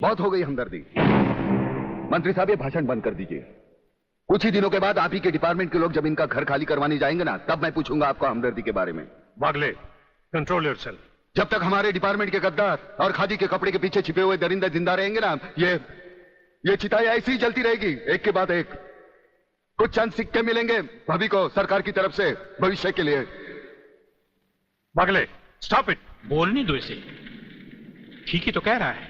बहुत हो गई हमदर्दी। मंत्री साहब, ये भाषण बंद कर दीजिए। कुछ ही दिनों के बाद आप ही के डिपार्टमेंट के लोग जब इनका घर खाली करवाने जाएंगे ना, तब मैं पूछूंगा आपको हमदर्दी के बारे में। वागले, कंट्रोल योरसेल्फ। जब तक हमारे डिपार्टमेंट के गद्दार और खादी के कपड़े के पीछे छिपे हुए दरिंदे जिंदा रहेंगे ना, ये चिताएं ऐसी ही जलती रहेगी, एक के बाद एक। कुछ चंद सिक्के मिलेंगे भाभी को सरकार की तरफ से भविष्य के लिए। वागले, स्टॉप इट। बोलने दो इसे। ठीक ही तो कह रहा है,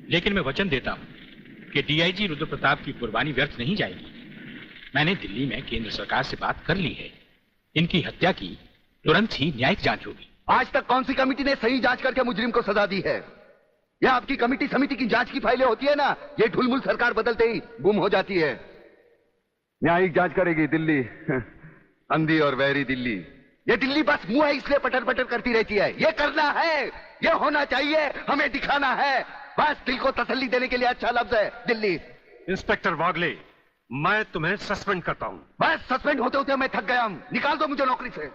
लेकिन मैं वचन देता हूं कि डीआईजी रुद्र प्रताप की कुर्बानी व्यर्थ नहीं जाएगी। मैंने दिल्ली में केंद्र सरकार से बात कर ली है। इनकी हत्या की तुरंत ही न्यायिक जांच होगी। आज तक कौन सी कमेटी ने सही जांच करके मुजरिम को सजा दी है? यह आपकी कमेटी समिति की जांच की फाइलें होती है ना, ये ढुलमुल सरकार बदलते ही गुम हो जाती है। न्यायिक जांच करेगी दिल्ली, अंधी और वैरी दिल्ली। ये दिल्ली बस मुंह है इसलिए पटर पटर करती रहती है। ये करना है, ये होना चाहिए, हमें दिखाना है, बस दिल को तसल्ली देने के लिए अच्छा लफ्ज है दिल्ली। इंस्पेक्टर वागले, मैं तुम्हें सस्पेंड करता हूं। बस सस्पेंड होते होते मैं थक गया हूं, निकाल दो मुझे नौकरी से।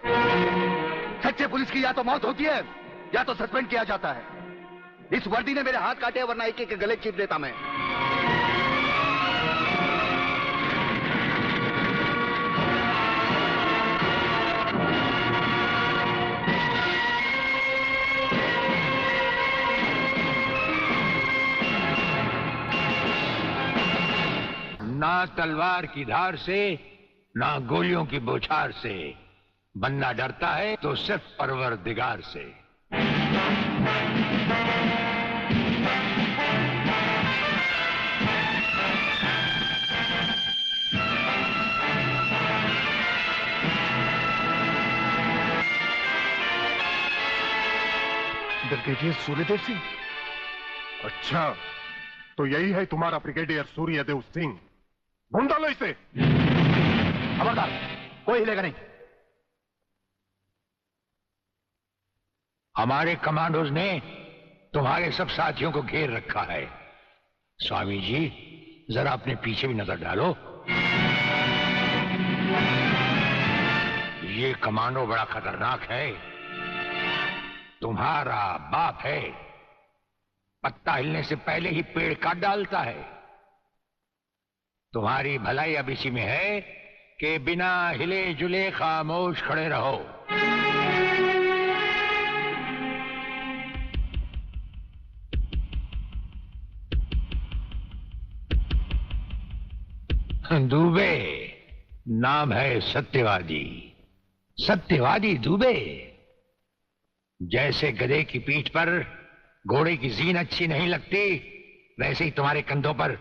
सच्चे पुलिस की या तो मौत होती है या तो सस्पेंड किया जाता है। इस वर्दी ने मेरे हाथ काटे, वरना एक एक के गले चीर देता मैं। ना तलवार की धार से, ना गोलियों की बौछार से। बनना डरता है तो सिर्फ परवरदिगार से। ब्रिगेडियर सूर्यदेव सिंह? अच्छा, तो यही है तुम्हारा ब्रिगेडियर सूर्यदेव सिंह। ढूंढ डालो इसे। खबरदार, कोई हिलेगा नहीं। हमारे कमांडोज ने तुम्हारे सब साथियों को घेर रखा है। स्वामी जी, जरा अपने पीछे भी नजर डालो। ये कमांडो बड़ा खतरनाक है। तुम्हारा बाप है, पत्ता हिलने से पहले ही पेड़ काट डालता है। तुम्हारी भलाई अब इसी में है कि बिना हिले जुले खामोश खड़े रहो। दुबे नाम है सत्यवादी। सत्यवादी दुबे। जैसे गधे की पीठ पर घोड़े की जीन अच्छी नहीं लगती, वैसे ही तुम्हारे कंधों पर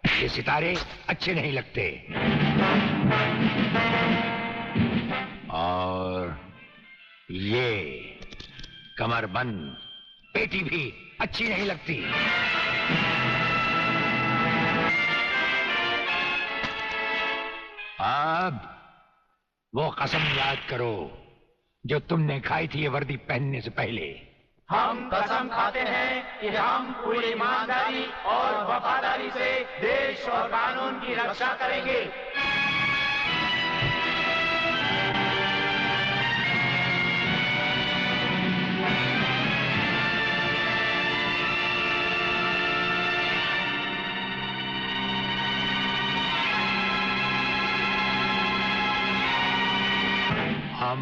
ये सितारे अच्छे नहीं लगते। और ये कमरबंद पेटी भी अच्छी नहीं लगती। अब वो कसम याद करो जो तुमने खाई थी ये वर्दी पहनने से पहले। हम कसम खाते हैं कि हम पूरी ईमानदारी और वफादारी से देश और कानून की रक्षा करेंगे। हम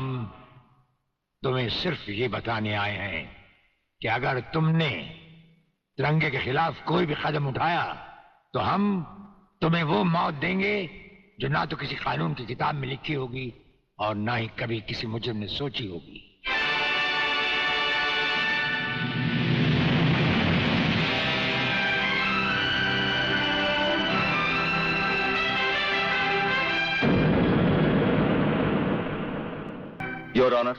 तुम्हें सिर्फ ये बताने आए हैं कि अगर तुमने तिरंगे के खिलाफ कोई भी कदम उठाया तो हम तुम्हें वो मौत देंगे जो ना तो किसी कानून की किताब में लिखी होगी और ना ही कभी किसी मुजरिम ने सोची होगी। योर ऑनर,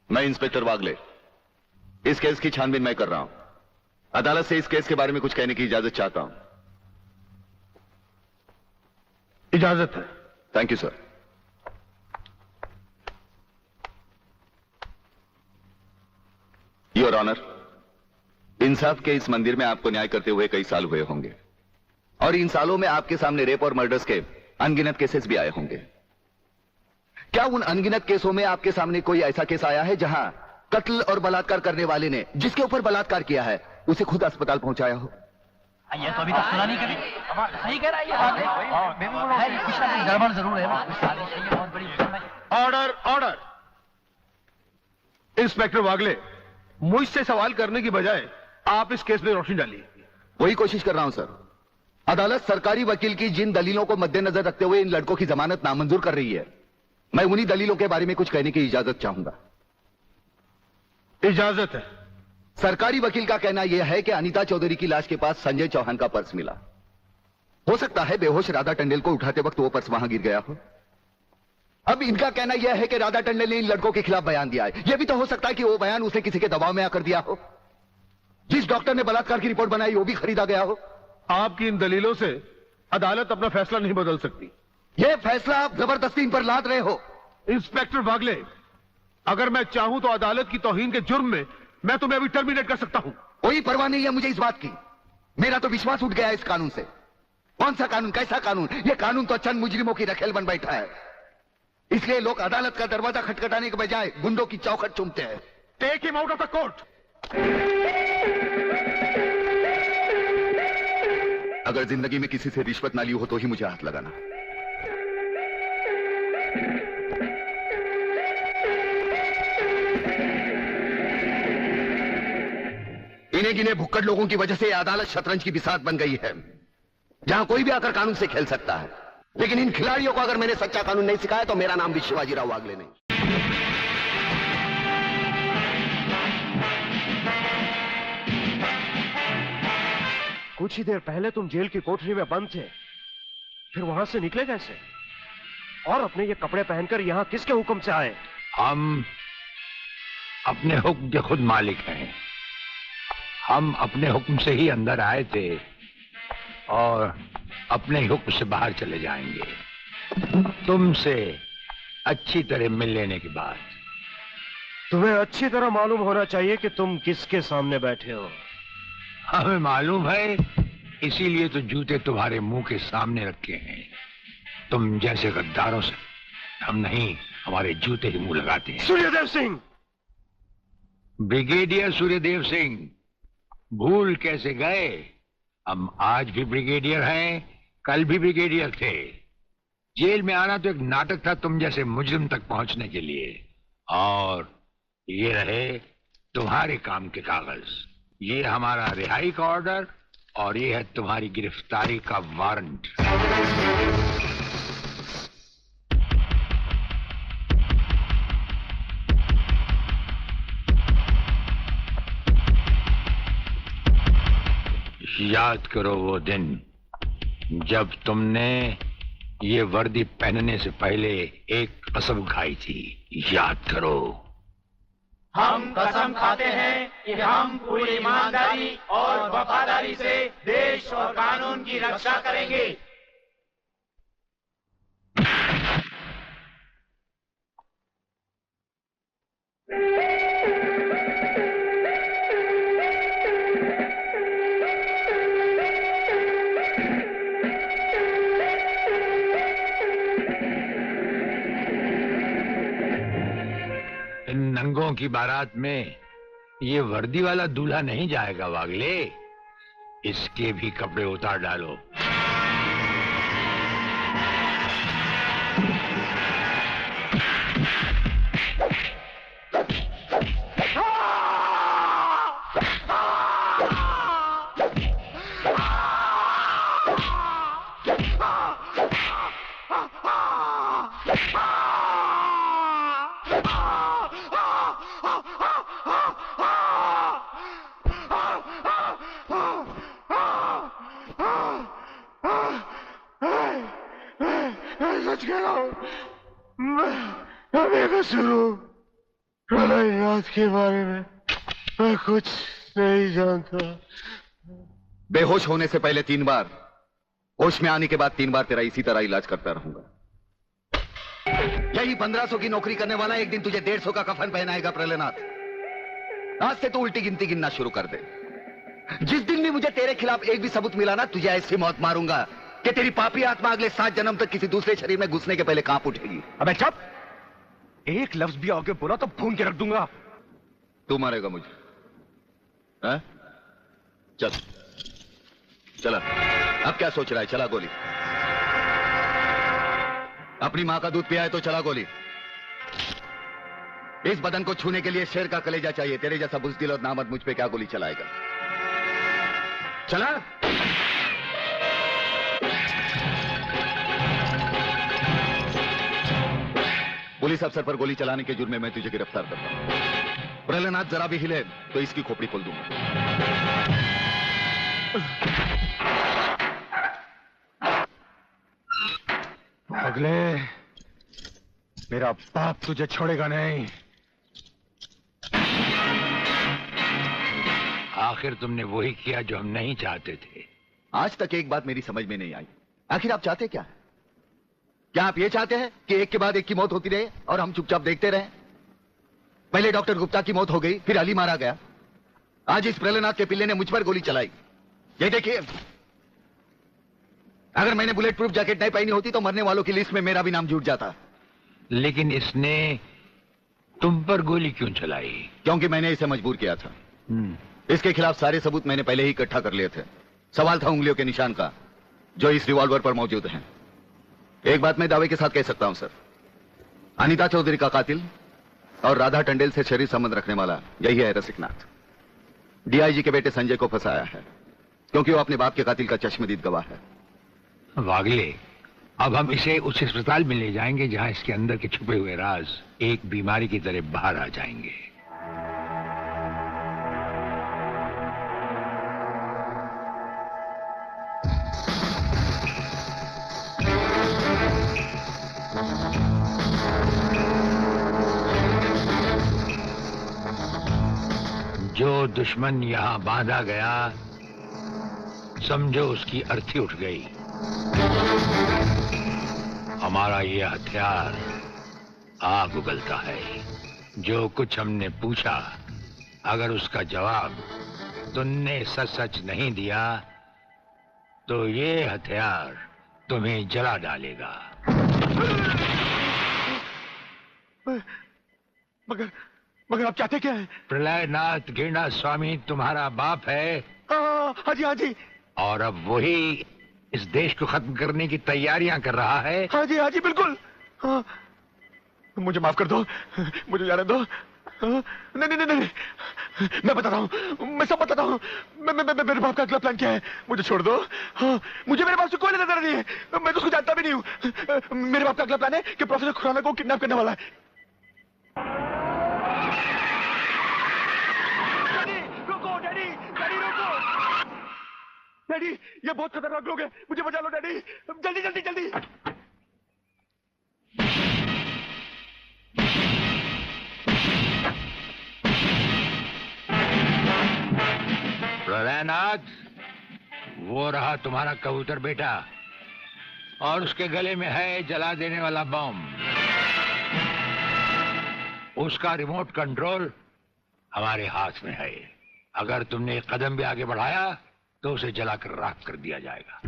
मैं इंस्पेक्टर वागले, इस केस की छानबीन मैं कर रहा हूं। अदालत से इस केस के बारे में कुछ कहने की इजाजत चाहता हूं। इजाजत है। Thank you sir. Your honour, इंसाफ के इस मंदिर में आपको न्याय करते हुए कई साल हुए होंगे और इन सालों में आपके सामने रेप और मर्डर्स के अनगिनत केसेस भी आए होंगे। क्या उन अनगिनत केसों में आपके सामने कोई ऐसा केस आया है जहां कत्ल और बलात्कार करने वाले ने जिसके ऊपर बलात्कार किया है उसे खुद अस्पताल पहुंचाया हो। ये तो अभी तक सुना नहीं कभी। सही कह रहा है ये। कुछ ना कुछ गड़बड़ जरूर है। बहुत बड़ी ऑर्डर ऑर्डर। इंस्पेक्टर वागले, मुझसे सवाल करने की बजाय आप इस केस में रोशनी डालिए। वही कोशिश कर रहा हूं सर। अदालत सरकारी वकील की जिन दलीलों को मद्देनजर रखते हुए इन लड़कों की जमानत नामंजूर कर रही है, मैं उन्हीं दलीलों के बारे में कुछ कहने की इजाजत चाहूंगा। इजाजत है। सरकारी वकील का कहना यह है कि अनीता चौधरी की लाश के पास संजय चौहान का पर्स मिला। हो सकता है बेहोश राधा टंडेल को उठाते वक्त वो पर्स वहां गिर गया हो। अब इनका कहना यह है कि राधा टंडेल ने इन लड़कों के खिलाफ बयान दिया है। यह भी तो हो सकता है कि वो बयान उसे किसी के दबाव में आकर दिया हो। जिस डॉक्टर ने बलात्कार की रिपोर्ट बनाई वो भी खरीदा गया हो। आपकी इन दलीलों से अदालत अपना फैसला नहीं बदल सकती। यह फैसला आप जबरदस्ती इन पर लाद रहे हो। इंस्पेक्टर वागले, अगर मैं चाहूं तो अदालत की तौहीन के जुर्म में मैं तुम्हें अभी टर्मिनेट कर सकता हूं। कोई परवाह नहीं है मुझे इस बात की। मेरा तो विश्वास उठ गया इस कानून से। कौन सा कानून, कैसा कानून? यह कानून तो चंद मुजरिमों की रखेल बन बैठा है। इसलिए लोग अदालत का दरवाजा खटखटाने के बजाय गुंडों की चौखट चूमते हैं। Take him out of the court. अगर जिंदगी में किसी से रिश्वत ना ली हो तो ही मुझे हाथ लगाना। इन्हें गिने भुक्कड़ लोगों की वजह से अदालत शतरंज की बिसात बन गई है, जहां कोई भी आकर कानून से खेल सकता है। लेकिन इन खिलाड़ियों को अगर मैंने सच्चा कानून नहीं सिखाया तो मेरा नाम भी शिवाजीराव वागले नहीं। कुछ ही देर पहले तुम जेल की कोठरी में बंद थे, फिर वहां से निकले कैसे? और अपने ये कपड़े पहनकर यहां किसके हुक्म से आए? हम अपने हुक्म के खुद मालिक हैं। हम अपने हुक्म से ही अंदर आए थे और अपने हुक्म से बाहर चले जाएंगे। तुमसे अच्छी तरह मिल लेने के बाद। तुम्हें अच्छी तरह मालूम होना चाहिए कि तुम किसके सामने बैठे हो। हमें मालूम है, इसीलिए तो जूते तुम्हारे मुंह के सामने रखे हैं। तुम जैसे गद्दारों से हम नहीं, हमारे जूते ही मुंह लगाते हैं। सूर्यदेव सिंह! ब्रिगेडियर सूर्यदेव सिंह, भूल कैसे गए? हम आज भी ब्रिगेडियर हैं, कल भी ब्रिगेडियर थे। जेल में आना तो एक नाटक था तुम जैसे मुजरिम तक पहुंचने के लिए। और ये रहे तुम्हारे काम के कागज। ये हमारा रिहाई का ऑर्डर और ये है तुम्हारी गिरफ्तारी का वारंट। याद करो वो दिन जब तुमने ये वर्दी पहनने से पहले एक कसम खाई थी। याद करो। हम कसम खाते हैं कि हम पूरी ईमानदारी और वफादारी से देश और कानून की रक्षा करेंगे। इन नंगों की बारात में ये वर्दी वाला दूल्हा नहीं जाएगा वागले। इसके भी कपड़े उतार डालो। सच कह रहा हूं, मैं बेकसूर हूं। रात के बारे में मैं कुछ नहीं जानता। बेहोश होने से पहले 3 बार, होश में आने के बाद 3 बार तेरा इसी तरह इलाज करता रहूंगा। यही 1500 की नौकरी करने वाला एक दिन तुझे 150 का कफन पहनाएगा प्रलयनाथ। आज से तू उल्टी गिनती गिनना शुरू कर दे। जिस दिन भी मुझे तेरे खिलाफ एक भी सबूत मिला ना, तुझे ऐसी मौत मारूंगा कि तेरी पापी आत्मा अगले 7 जन्म तक किसी दूसरे शरीर में घुसने के पहले कांप उठेगी। अबे चुप! एक लफ्ज भी आगे बोला तो भून के रख दूंगा। तू मारेगा मुझे? है? चल चला, अब क्या सोच रहा है? चला गोली। अपनी मां का दूध पिया है तो चला गोली। इस बदन को छूने के लिए शेर का कलेजा चाहिए। तेरे जैसा बुज़दिल और नामर्द मुझ पे क्या गोली चलाएगा? चला। पुलिस अफसर पर गोली चलाने के जुर्म में मैं तुझे गिरफ्तार करता हूं। प्रहलाद जरा भी हिले तो इसकी खोपड़ी खोल दूंगा। अगले, मेरा बाप तुझे छोड़ेगा नहीं। आखिर तुमने वही किया जो हम नहीं चाहते थे। आज तक एक बात मेरी समझ में नहीं आई, आखिर आप चाहते क्या है? क्या आप ये चाहते हैं कि एक के बाद एक की मौत होती रहे और हम चुपचाप देखते रहें? पहले डॉक्टर गुप्ता की मौत हो गई, फिर अली मारा गया, आज इस प्रहलाद के पिल्ले ने मुझ पर गोली चलाई। ये देखिए, अगर मैंने बुलेट प्रूफ जैकेट नहीं पहनी होती तो मरने वालों की लिस्ट में मेरा भी नाम जुड़ जाता। लेकिन इसने तुम पर गोली क्यों चलाई? क्योंकि मैंने इसे मजबूर किया था। इसके खिलाफ सारे सबूत मैंने पहले ही इकट्ठा कर लिए थे। सवाल था उंगलियों के निशान का, जो इस रिवॉल्वर पर मौजूद हैं। एक बात मैं दावे के साथ कह सकता हूं सर, अनीता चौधरी का कातिल और राधा टंडेल से शरीर संबंध रखने वाला यही है रसिकनाथ। डीआईजी के बेटे संजय को फंसाया है क्योंकि वो अपने बाप के कातिल का चश्मदीद गवाह है। वागले, अब हम इसे उस अस्पताल में ले जाएंगे जहां इसके अंदर के छुपे हुए राज एक बीमारी की तरह बाहर आ जाएंगे। जो दुश्मन यहां बांधा गया, समझो उसकी अर्थी उठ गई। हमारा ये हथियार आग उगलता है। जो कुछ हमने पूछा, अगर उसका जवाब तुमने सच सच नहीं दिया तो ये हथियार तुम्हें जला डालेगा। मगर आप चाहते क्या है? प्रलयनाथ गिरना स्वामी तुम्हारा बाप है। हाँ जी, हाँ जी। और अब वही इस देश को खत्म करने की तैयारियां कर रहा है। हाँ जी, बिल्कुल। हाँ, मुझे माफ कर दो, मुझे जाने दो। नहीं नहीं नहीं, मैं बताता हूँ, मैं सब बताता हूँ। मेरे बाप का अगला प्लान क्या है? मुझे छोड़ दो। हाँ, मुझे मेरे बाप से कोई लेना देना नहीं है, मैं तो उसको जानता भी नहीं हूँ। मेरे बाप का अगला प्लान है कि प्रोफेसर खुराना को किडनैप करने वाला है। डैडी, ये बहुत खतरनाक लोग हैं, मुझे बचा लो डैडी, जल्दी जल्दी जल्दी। प्रलयनाथ, वो रहा तुम्हारा कबूतर बेटा और उसके गले में है जला देने वाला बम। उसका रिमोट कंट्रोल हमारे हाथ में है। अगर तुमने एक कदम भी आगे बढ़ाया तो उसे जलाकर राख कर दिया जाएगा।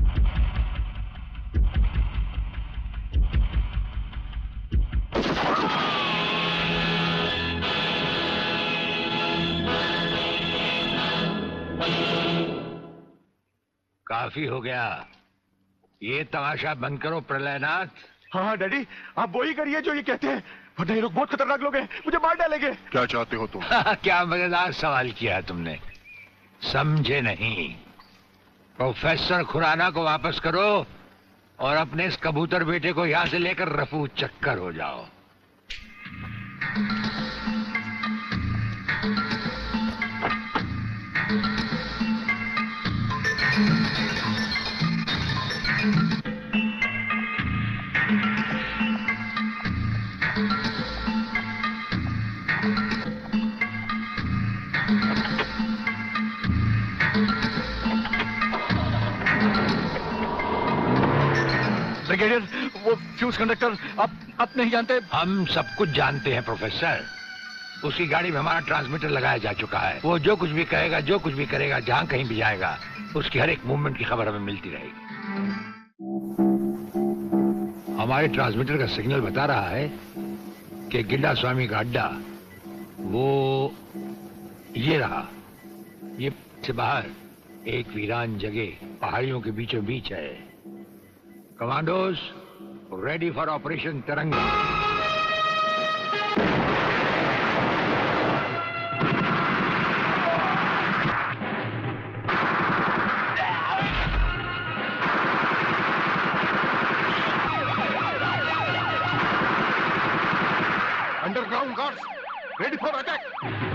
काफी हो गया, ये तमाशा बंद करो प्रलयनाथ। हाँ डैडी, आप वही करिए जो ये कहते हैं, वरना ये लोग बहुत खतरनाक लोग हैं, मुझे मार डालेंगे। क्या चाहते हो तुम? क्या मजेदार सवाल किया है तुमने, समझे नहीं। प्रोफेसर खुराना को वापस करो और अपने इस कबूतर बेटे को यहां से लेकर रफू चक्कर हो जाओ। ब्रिगेडियर, वो फ्यूज कंडक्टर आप नहीं जानते? हम सब कुछ जानते हैं प्रोफेसर। उसकी गाड़ी में हमारा ट्रांसमीटर लगाया जा चुका है। वो जो कुछ भी कहेगा, जो कुछ भी करेगा, जहां कहीं भी जाएगा, उसकी हर एक मूवमेंट की खबर हमें मिलती रहेगी। हमारे ट्रांसमीटर का सिग्नल बता रहा है कि गिड्डा स्वामी का अड्डा वो ये रहा, ये से बाहर एक वीरान जगह पहाड़ियों के बीचों बीच है। कमांडोज रेडी फॉर ऑपरेशन तिरंगा। Underground guards ready for attack.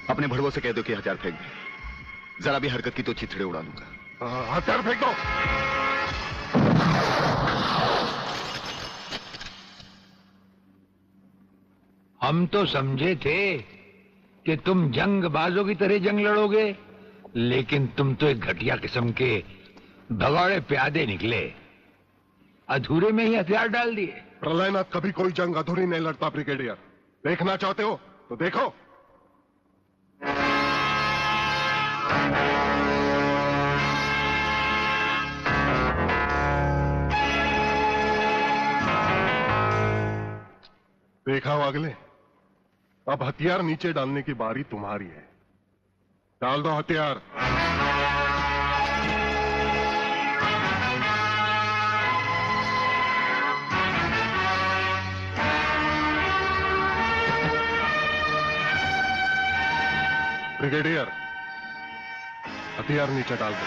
अपने भड़वों से कह दो कि हथियार फेंक दे। जरा भी हरकत की तो चिथड़े उड़ा दूंगा। हथियार फेंक दो। हम तो समझे थे कि तुम जंगबाजों की तरह जंग लड़ोगे, लेकिन तुम तो एक घटिया किस्म के भगौड़े प्यादे निकले। अधूरे में ही हथियार डाल दिए। प्रलयनाथ कभी कोई जंग अधूरी नहीं लड़ता ब्रिगेडियर। देखना चाहते हो तो देखो। देखा वागले, अब हथियार नीचे डालने की बारी तुम्हारी है। डाल दो हथियार। ब्रिगेडियर, हथियार नीचे डाल दो।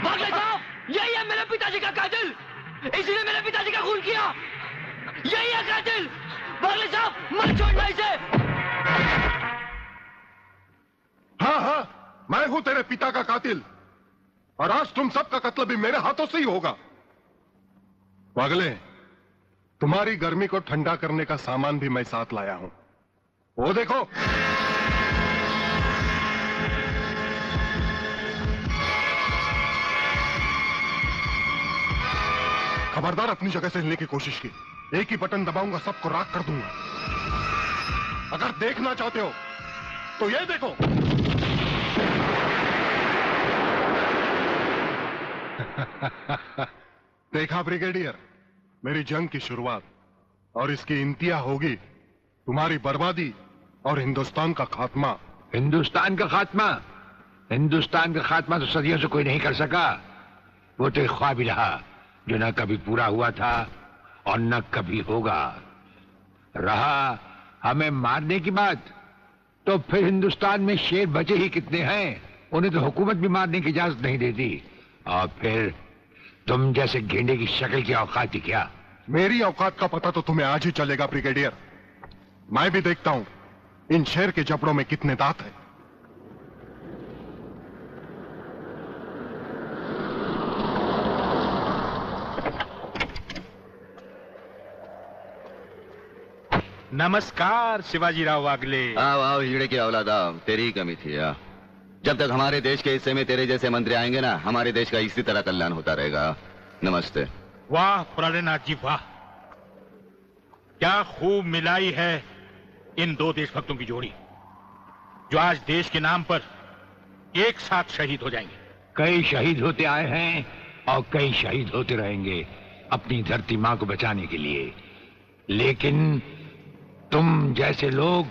बागले साहब, यही है मेरे पिताजी का कातिल। इसीने मेरे पिताजी का खून किया। यही है कातिल। बागले साहब, मत छोड़ना इसे। हाँ हाँ, मैं हूं तेरे पिता का कातिल, और आज तुम सबका कत्ल भी मेरे हाथों से ही होगा। वागले, तुम्हारी गर्मी को ठंडा करने का सामान भी मैं साथ लाया हूं। वो देखो। खबरदार अपनी जगह से हिलने की कोशिश की। एक ही बटन दबाऊंगा, सबको राख कर दूंगा। अगर देखना चाहते हो तो ये देखो। देखा ब्रिगेडियर, मेरी जंग की शुरुआत, और इसकी इंतहा होगी तुम्हारी बर्बादी और हिंदुस्तान का खात्मा। हिंदुस्तान का खात्मा? हिंदुस्तान का खात्मा तो सदियों से कोई नहीं कर सका। वो तो एक ख्वाब ही रहा जो न कभी पूरा हुआ था और न कभी होगा। रहा हमें मारने की बात, तो फिर हिंदुस्तान में शेर बचे ही कितने हैं। उन्हें तो हुकूमत भी मारने की इजाजत नहीं देती। और फिर तुम जैसे गेंडे की शक्ल की औकात ही क्या? मेरी औकात का पता तो तुम्हें आज ही चलेगा ब्रिगेडियर। मैं भी देखता हूं इन शेर के जबड़ों में कितने दांत हैं। नमस्कार शिवाजीराव वागले। आओ आओ हीरे की औलाद आओ, तेरी ही कमी थी। आ जब तक हमारे देश के हिस्से में तेरे जैसे मंत्री आएंगे ना, हमारे देश का इसी तरह कल्याण होता रहेगा। नमस्ते। वाह प्राणनाथ जी वाह, क्या खूब मिलाई है इन दो देशभक्तों की जोड़ी, जो आज देश के नाम पर एक साथ शहीद हो जाएंगे। कई शहीद होते आए हैं और कई शहीद होते रहेंगे अपनी धरती माँ को बचाने के लिए, लेकिन तुम जैसे लोग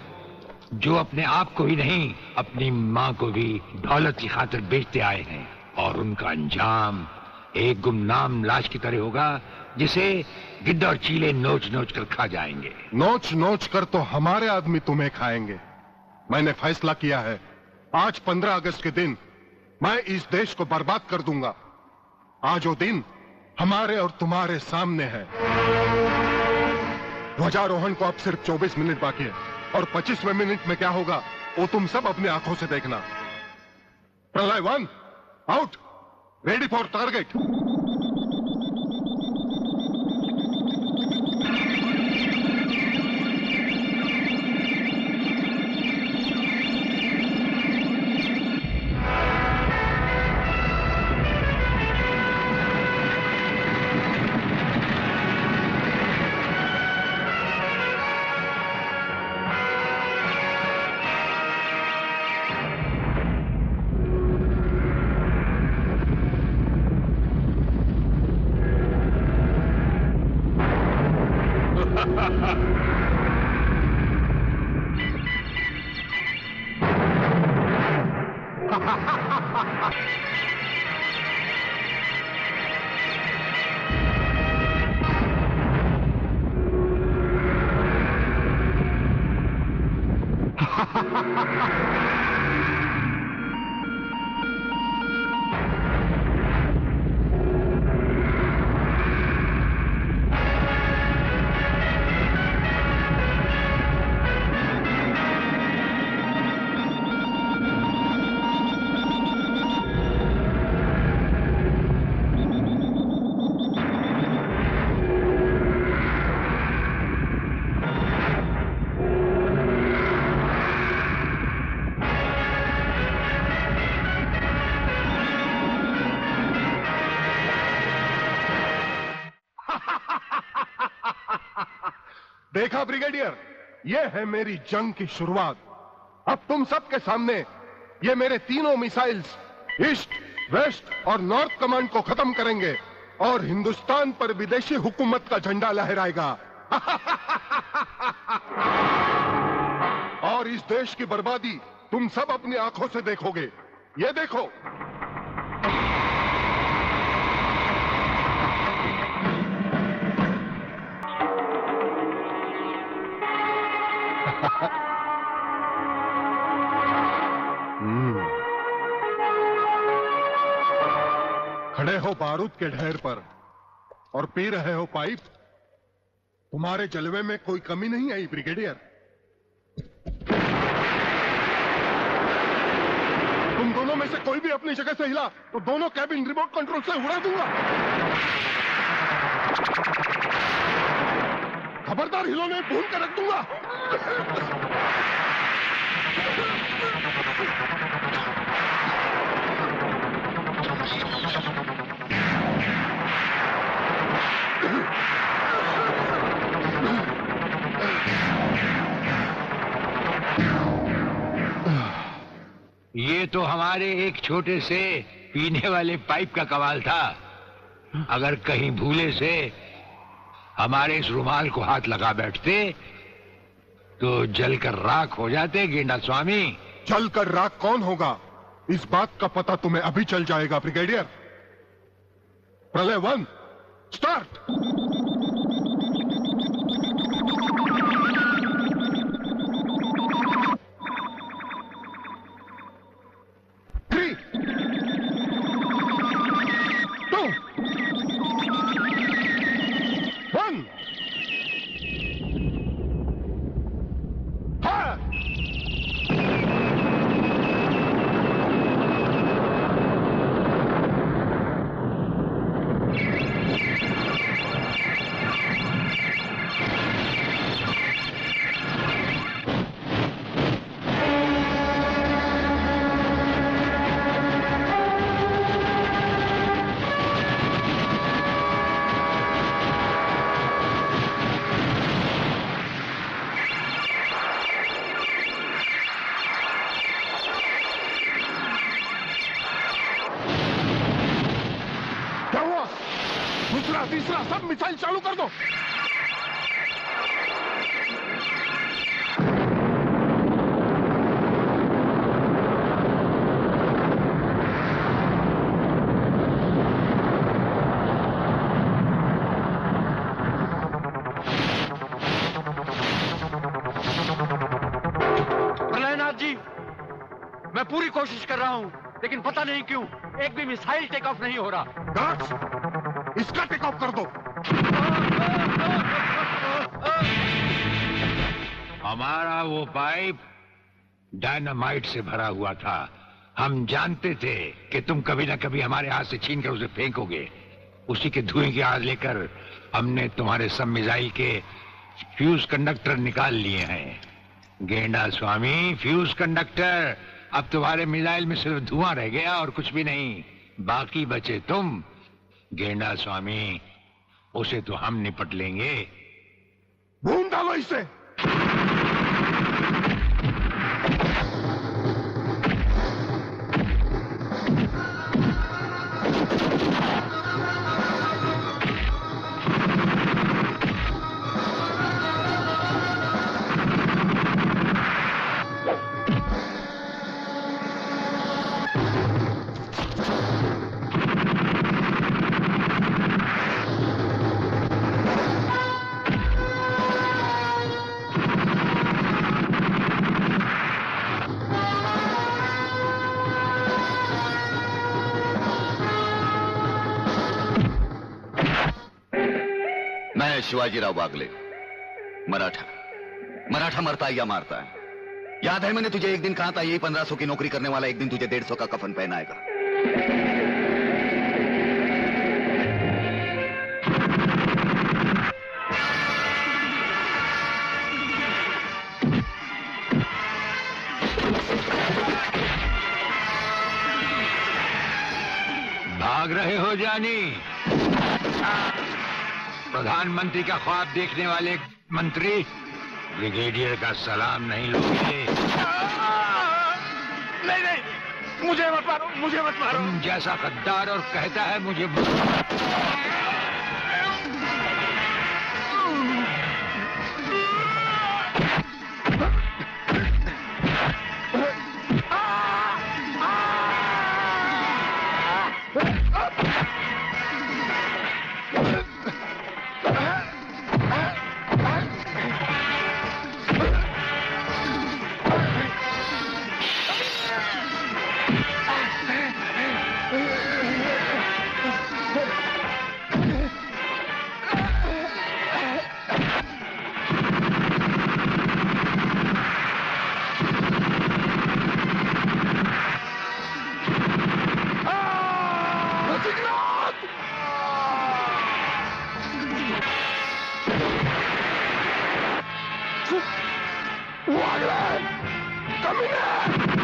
जो अपने आप को ही नहीं अपनी माँ को भी दौलत की खातिर बेचते आए हैं, और उनका अंजाम एक गुमनाम लाश की तरह होगा जिसे गिद्ध और चीले नोच नोच कर खा जाएंगे। नोच नोच कर तो हमारे आदमी तुम्हें खाएंगे। मैंने फैसला किया है, आज 15 अगस्त के दिन मैं इस देश को बर्बाद कर दूंगा। आज वो दिन हमारे और तुम्हारे सामने है। ध्वजारोहण को अब सिर्फ 24 मिनट बाकी है, और 25वें मिनट में क्या होगा वो तुम सब अपनी आंखों से देखना। प्रलय 1 आउट, रेडी फॉर टारगेट। देखा ब्रिगेडियर, ये है मेरी जंग की शुरुआत। अब तुम सबके सामने ये मेरे तीनों मिसाइल्स ईस्ट, वेस्ट और नॉर्थ कमांड को खत्म करेंगे और हिंदुस्तान पर विदेशी हुकूमत का झंडा लहराएगा। और इस देश की बर्बादी तुम सब अपनी आंखों से देखोगे। ये देखो, खड़े हो बारूद के ढेर पर और पी रहे हो पाइप। तुम्हारे जलवे में कोई कमी नहीं आई ब्रिगेडियर। तुम दोनों में से कोई भी अपनी जगह से हिला तो दोनों कैबिन रिमोट कंट्रोल से उड़ा दूंगा। खबरदार हिलोने भून कर रख दूंगा। ये तो हमारे एक छोटे से पीने वाले पाइप का कमाल था। अगर कहीं भूले से हमारे इस रुमाल को हाथ लगा बैठते तो जलकर राख हो जाते गेंडा स्वामी। जलकर राख कौन होगा इस बात का पता तुम्हें अभी चल जाएगा ब्रिगेडियर। प्रलय 1 स्टार्ट। तीसरा सब मिसाइल चालू कर दो। प्रलयनाथ जी, मैं पूरी कोशिश कर रहा हूं, लेकिन पता नहीं क्यों एक भी मिसाइल टेक ऑफ नहीं हो रहा। गार्ड्स, इसका टेक ऑफ कर दो। हमारा वो पाइप डायनामाइट से भरा हुआ था। हम जानते थे कि तुम कभी ना कभी हमारे हाथ से छीन कर उसे फेंकोगे। उसी के धुएं की आग लेकर हमने तुम्हारे सब मिसाइल के फ्यूज कंडक्टर निकाल लिए हैं। गेंडा स्वामी, फ्यूज कंडक्टर, अब तुम्हारे मिसाइल में सिर्फ धुआं रह गया और कुछ भी नहीं। बाकी बचे तुम। गेंडा स्वामी, उसे तो हम निपट लेंगे। भून डालो इसे। मैं शिवाजीराव बागले, मराठा मरता है या मारता है। याद है मैंने तुझे एक दिन कहा था, यही 1500 की नौकरी करने वाला एक दिन तुझे 150 का कफन पहनाएगा। भाग रहे हो जानी? प्रधानमंत्री का ख्वाब देखने वाले मंत्री ब्रिगेडियर का सलाम नहीं लोगे? नहीं, मुझे मत मारो, मुझे मत मारो। तुम जैसा गद्दार और कहता है मुझे Come here!